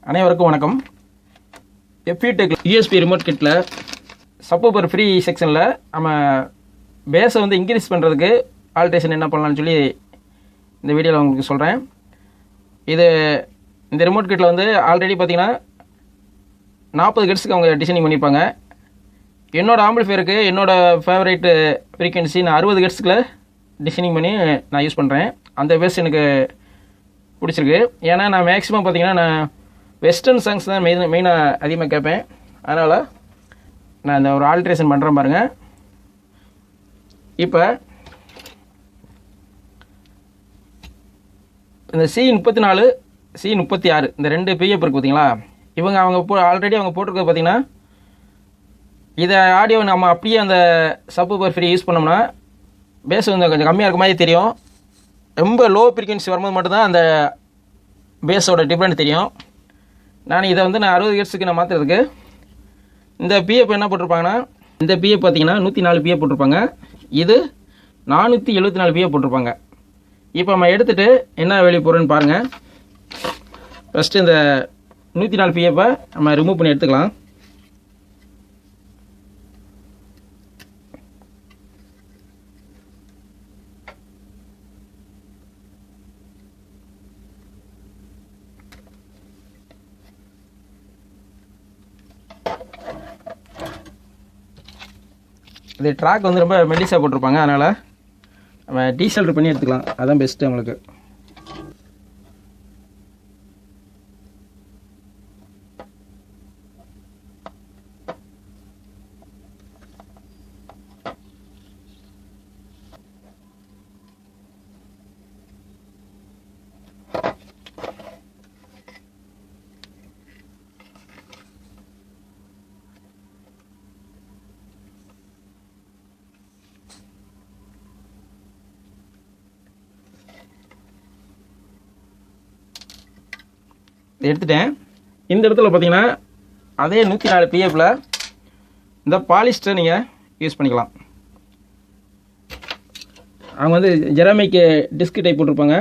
அனைவருக்கும் வணக்கம். Futech USB remote கிட்டில் சப்வூஃபர் ஃப்ரீ செக்ஷனில் நம்ம பேஸை வந்து இன்க்ரீஸ் பண்ணுறதுக்கு ஆல்ட்ரேஷன் என்ன பண்ணலாம்னு சொல்லி இந்த வீடியோவில் உங்களுக்கு சொல்கிறேன். இந்த ரிமோட் கிட்டில் வந்து ஆல்ரெடி பார்த்தீங்கன்னா 40 ஹெர்ட்ஸுக்கு அவங்க டிசைனிங் பண்ணியிருப்பாங்க. என்னோடய ஆம்பிளிஃபையருக்கு என்னோடய ஃபேவரேட்டு ஃப்ரீக்வன்சி நான் 60 ஹெர்ட்ஸுக்குள்ள டிசைனிங் பண்ணி நான் யூஸ் பண்ணுறேன். அந்த பேஸ் எனக்கு பிடிச்சிருக்கு. ஏன்னா நான் மேக்ஸிமம் பார்த்தீங்கன்னா நான் வெஸ்டர்ன் சாங்ஸ் தான் மெயினாக அதிகமாக கேட்பேன். அதனால் நான் இந்த ஒரு ஆல்ட்ரேஷன் பண்ணுறேன் பாருங்கள். இப்போ இந்த C34 C36 இந்த 2 பிஎஃப் இருக்குது பார்த்தீங்களா, அவங்க ஆல்ரெடி அவங்க போட்டிருக்கிறது பார்த்தீங்கன்னா இதை ஆடியோ நம்ம அப்படியே அந்த சப்வூஃபர் ஃப்ரீ யூஸ் பண்ணோம்னா பேஸ் வந்து கொஞ்சம் கம்மியாக இருக்க மாதிரி தெரியும். ரொம்ப லோ ஃப்ரீக்வன்சி வரும்போது மட்டும்தான் அந்த பேஸோட டிஃப்ரெண்ட் தெரியும். நான் இதை வந்து 60 ஹெர்ட்ஸுக்கு நான் மாற்றுறதுக்கு இந்த பிஎஃப் என்ன போட்டிருப்பாங்கன்னா, இந்த பிஎஃப் பார்த்தீங்கன்னா 104 பிஎஃப் போட்டிருப்பாங்க, இது 474 பிஎஃப் போட்டிருப்பாங்க. இப்போ நம்ம எடுத்துகிட்டு என்ன வெளியே போகிறோன்னு பாருங்கள். ஃபஸ்ட்டு இந்த 104 பிஎஃப்பை நம்ம ரிமூவ் பண்ணி எடுத்துக்கலாம். இது ட்ராக் வந்து ரொம்ப மெல்லிஸாக போட்டிருப்பாங்க, அதனால் நம்ம டீசல்டர் பண்ணி எடுத்துக்கலாம். அதுதான் பெஸ்ட்டு உங்களுக்கு. எடுத்துட்டேன். இந்த இடத்துல பார்த்தீங்கன்னா அதே 104 பிஎஃப்ல இந்த பாலிஸ்டர் நீங்கள் யூஸ் பண்ணிக்கலாம். அவங்க வந்து ஜெராமிக் டிஸ்க் டைப் போட்டிருப்பாங்க,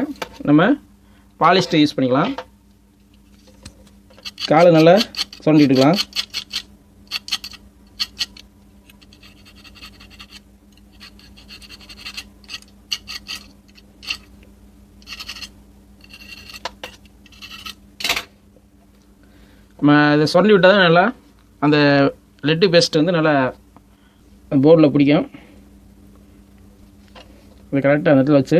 நம்ம பாலிஸ்டர் யூஸ் பண்ணிக்கலாம். காலை நல்லா சுரண்டிட்டுக்கலாம். நம்ம இதை சுரண்டி விட்டால் தான் நல்லா அந்த லெட்டு பேஸ்ட் வந்து நல்லா போர்டில் பிடிக்கும். இது கரெக்டாக அந்த இடத்துல வச்சு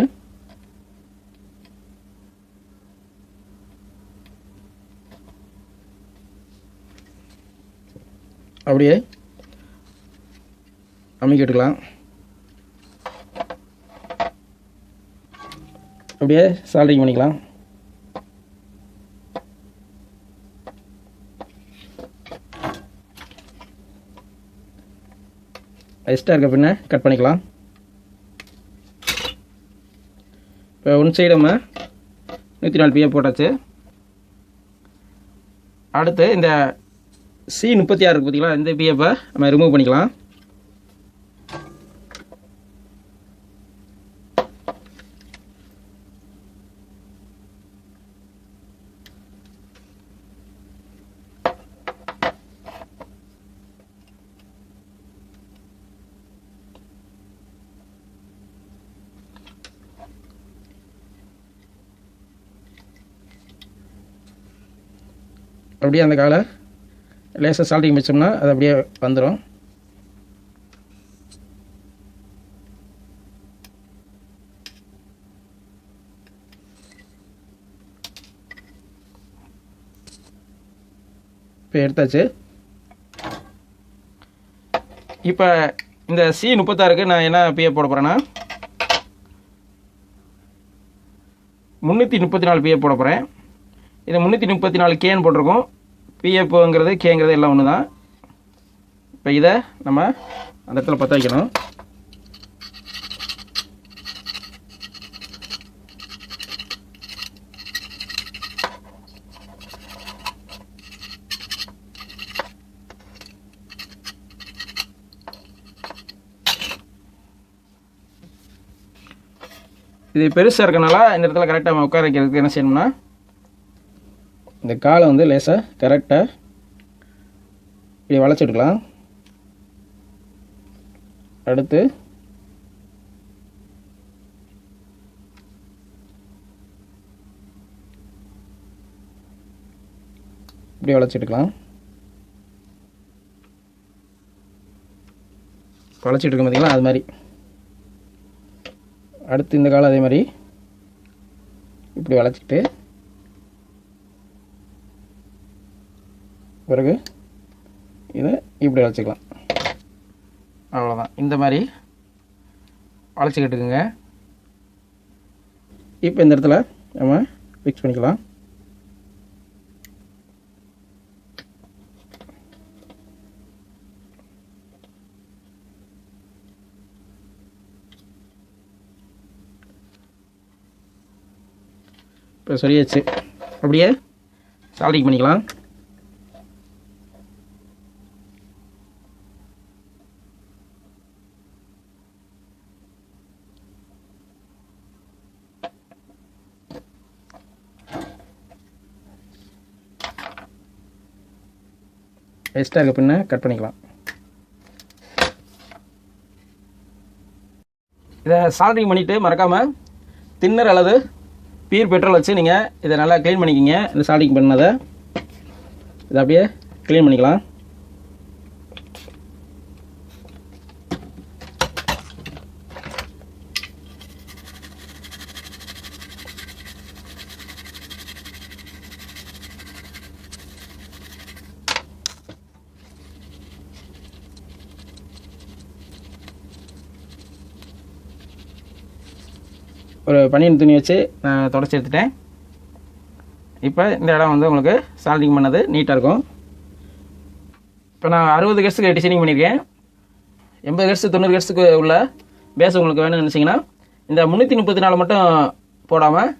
அப்படியே அமுக்கி விட்டுக்கலாம். அப்படியே சால்ட்ரிங் பண்ணிக்கலாம். எக்ஸ்ட்ரா இருக்க பின்ன கட் பண்ணிக்கலாம். இப்போ ஒன் சைடு நம்ம 104 பிஎஃப் போட்டாச்சு. அடுத்து இந்த C36 இருக்குது பார்த்தீங்களா, இந்த பிஎஃப்பை நம்ம ரிமூவ் பண்ணிக்கலாம். அப்படியே அந்த காலை லேசாக சால்ட்டிங் வச்சோம்னா அது அப்படியே வந்துடும். இப்போ எடுத்தாச்சு. இப்போ இந்த C36க்கு நான் என்ன பிஎஃப் போட போகிறேன்னா 334 பிஎஃப் போட போகிறேன். இது 334 கேன்னு போட்டிருக்கோம். பிஎஃப்ங்கிறது கேங்கிறது எல்லாம் ஒன்று தான். இப்போ இதை நம்ம அந்த இடத்துல பற்ற வைக்கணும். இது பெருசாக இருக்கனால இந்த இடத்துல கரெக்டாக நம்ம உட்கார வைக்கிறதுக்கு என்ன செய்யணும்னா இந்த காலை வந்து லேசாக கரெக்டாக இப்படி வளைச்சி எடுக்கலாம். அடுத்து இப்படி வளைச்சி எடுக்கலாம். வளைச்சிட்டு இருக்க பார்த்தீங்களா, அது மாதிரி. அடுத்து இந்த காலம் அதே மாதிரி இப்படி வளைச்சிக்கிட்டு பிறகு இதை இப்படி வளைச்சிக்கலாம். அவ்வளோதான். இந்த மாதிரி வளைச்சிக்கிட்டுக்குங்க. இப்போ இந்த இடத்துல நம்ம ஃபிக்ஸ் பண்ணிக்கலாம். இப்போ சரியாச்சு. அப்படியே சால்டிங் பண்ணிக்கலாம். எக்ஸ்ட்ரா இருக்க பின்ன கட் பண்ணிக்கலாம். இதை சால்டிங் பண்ணிவிட்டு மறக்காமல் தின்னர் அல்லது பீர் பெட்ரோல் வச்சு நீங்கள் இதை நல்லா க்ளீன் பண்ணிக்கிங்க. இந்த சால்டிங் பண்ணதை இதை அப்படியே க்ளீன் பண்ணிக்கலாம். ஒரு பனியன் துணி வச்சு நான் தொடச்சி எடுத்துட்டேன். இப்போ இந்த இடம் வந்து உங்களுக்கு சால்டிங் பண்ணது நீட்டாக இருக்கும். இப்போ நான் 60 ஹெர்ட்ஸுக்கு டிசைனிங் பண்ணியிருக்கேன். 80 ஹெர்ட்ஸ் 90 ஹெர்ட்ஸுக்கு உள்ள பேஸ் உங்களுக்கு வேணும்னு நினச்சிங்கன்னா இந்த 334 மட்டும் போடாமல்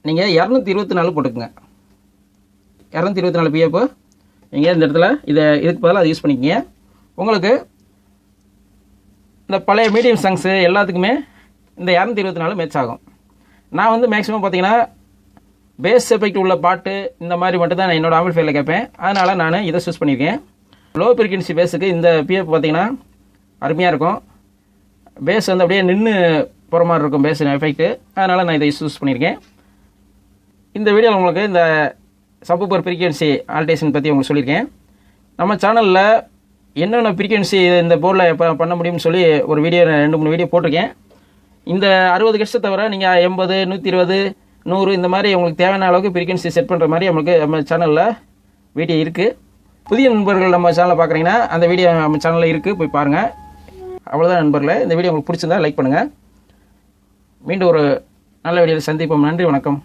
நீங்கள் 224 போட்டுக்குங்க. 224 பிஎஃப் நீங்கள் இந்த இடத்துல இதுக்கு பதிலாக அதை யூஸ் பண்ணிக்கிங்க. உங்களுக்கு இந்த பழைய மீடியம் சாங்ஸு எல்லாத்துக்குமே இந்த 224 மேட்ச் ஆகும். நான் வந்து மேக்ஸிமம் பார்த்தீங்கன்னா பேஸ் எஃபெக்ட் உள்ள பாட்டு இந்த மாதிரி மட்டும் தான் நான் என்னோட ஆம்பிளிஃபையரில் கேட்பேன். அதனால் நான் இதை சூஸ் பண்ணியிருக்கேன். லோ ஃப்ரீக்வன்சி பேஸுக்கு இந்த பிஎஃப் பார்த்தீங்கன்னா அருமையாக இருக்கும். பேஸ் வந்து அப்படியே நின்று போகிற மாதிரி இருக்கும் பேஸ் எஃபெக்ட்டு. அதனால் நான் இதை சூஸ் பண்ணியிருக்கேன். இந்த வீடியோவில் உங்களுக்கு இந்த சப்வூஃபர் ஃப்ரீக்வன்சி ஆல்டரேஷன் பற்றி உங்களுக்கு சொல்லியிருக்கேன். நம்ம சேனலில் என்னென்ன ஃப்ரீக்வன்சி இந்த போர்டில் எப்போ பண்ண முடியும்னு சொல்லி ஒரு வீடியோ 2-3 வீடியோ போட்டிருக்கேன். இந்த 60 ஹெர்ட்ஸை தவிர நீங்கள் 80, 120, 100 இந்த மாதிரி உங்களுக்கு தேவையான அளவுக்கு ஃப்ரீக்வன்சி செட் பண்ணுற மாதிரி நம்மளுக்கு நம்ம சேனலில் வீடியோ இருக்குது. புதிய நண்பர்கள் நம்ம சேனலை பார்க்குறீங்கன்னா அந்த வீடியோ நம்ம சேனலில் இருக்குது, போய் பாருங்கள். அவ்வளோதான் நண்பர்களே. இந்த வீடியோ உங்களுக்கு பிடிச்சிருந்தா லைக் பண்ணுங்கள். மீண்டும் ஒரு நல்ல வீடியோவில் சந்திப்போம். நன்றி, வணக்கம்.